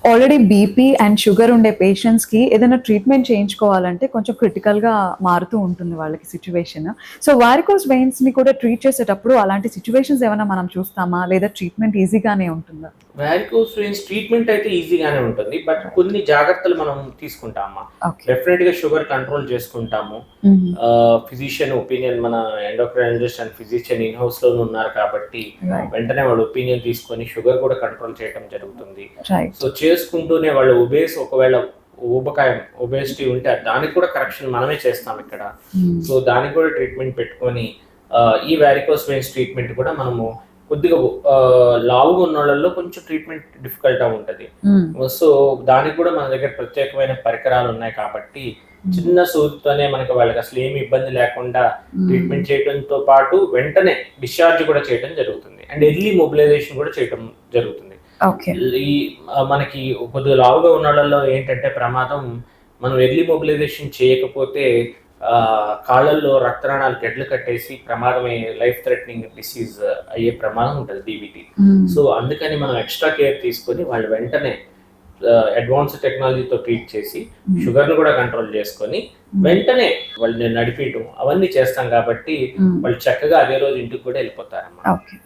Already BP and sugar ఉండే పేషెంట్స్‌కి ఏదైనా ట్రీట్మెంట్ చేయించుకోవాలంటే కొంచెం క్రిటికల్‌గా మారుతూ ఉంటుంది వాళ్ళకి సిట్యుయేషన్. సో, వారికోస్ వెయిన్స్‌ని కూడా ట్రీట్ చేసేటప్పుడు అలాంటి సిట్యుయేషన్స్ ఏమైనా మనం చూస్తామా? లేదా ట్రీట్మెంట్ ఈజీగానే ఉంటుందా? వారికోస్ వెయిన్స్ ట్రీట్మెంట్ అయితే ఈజీగానే ఉంటుంది. But right. కొన్ని జాగ్రత్తలు మనం తీసుకుంటామమ్మా. ఓకే. డెఫినిట్‌గా షుగర్ కంట్రోల్ చేసుకుంటాము. హుహు. ఫిజిషియన్ ఒపీనియన్ మన ఎండోక్రైనాలజిస్ట్ అండ్ ఫిజిషియన్ ఇన్ హౌస్‌లోనే ఉన్నారు కాబట్టి రైట్. వెంటనే వాళ్ళ ఒపీనియన్ తీసుకొని షుగర్ కూడా కంట్రోల్ చేయడం జరుగుతుంది. రైట్. సో, చేసుకుంటూనే వాళ్ళు ఒకవేళ ఊబకాయం, ఒబేసిటీ ఉంటే దానికి కూడా కరెక్షన్ మనమే చేస్తాం ఇక్కడ. హ్మ్. సో, దానికి కూడా ట్రీట్మెంట్ పెట్టుకొని ఈ వారికోస్ వెయిన్స్ ట్రీట్మెంట్ కూడా మనము కొద్దిగా లావుగా ఉన్నోళ్ళలో కొంచెం ట్రీట్మెంట్ డిఫికల్ట్‌గా ఉంటది. హ్మ్. సో, దానికి కూడా మన దగ్గర ప్రత్యేకమైన పరికరాలు ఉన్నాయి కాబట్టి చిన్న సూదితోనే మనకి వాళ్ళకి అసలు ఏమి ఇబ్బంది లేకుండా ట్రీట్మెంట్ చేయడంతో పాటు వెంటనే డిశ్చార్జ్ కూడా చేయడం జరుగుతుంది. అండ్ ఎర్లీ మొబిలైజేషన్ కూడా చేయడం జరుగుతుంది. ఓకే. ఈ మనకి కొద్దిగా లావుగా ఉన్నోళ్ళలో ఏంటంటే ప్రమాదం, మనం ఎర్లీ మొబిలైజేషన్ చేయకపోతే కాళ్ళల్లో రక్తనాళాలు గడ్డలు కట్టేసి ప్రమాదమయ్యే లైఫ్ థ్రెటనింగ్ డిసీజ్ అయ్యే ప్రమాదం ఉంటుంది డీబీటీ. హ్మ్. సో, అందుకని మనం ఎక్స్ట్రా కేర్ తీసుకొని వాళ్ళు వెంటనే అడ్వాన్స్ టెక్నాలజీతో ట్రీట్ చేసి షుగర్‌ని కూడా కంట్రోల్ చేసుకొని వెంటనే వాళ్ళని నడిపియటం అవన్నీ చేస్తాం కాబట్టి హ్మ్. వాళ్ళు చక్కగా అదే రోజు ఇంటికి కూడా వెళ్ళిపోతారన్నమాట. ఓకే.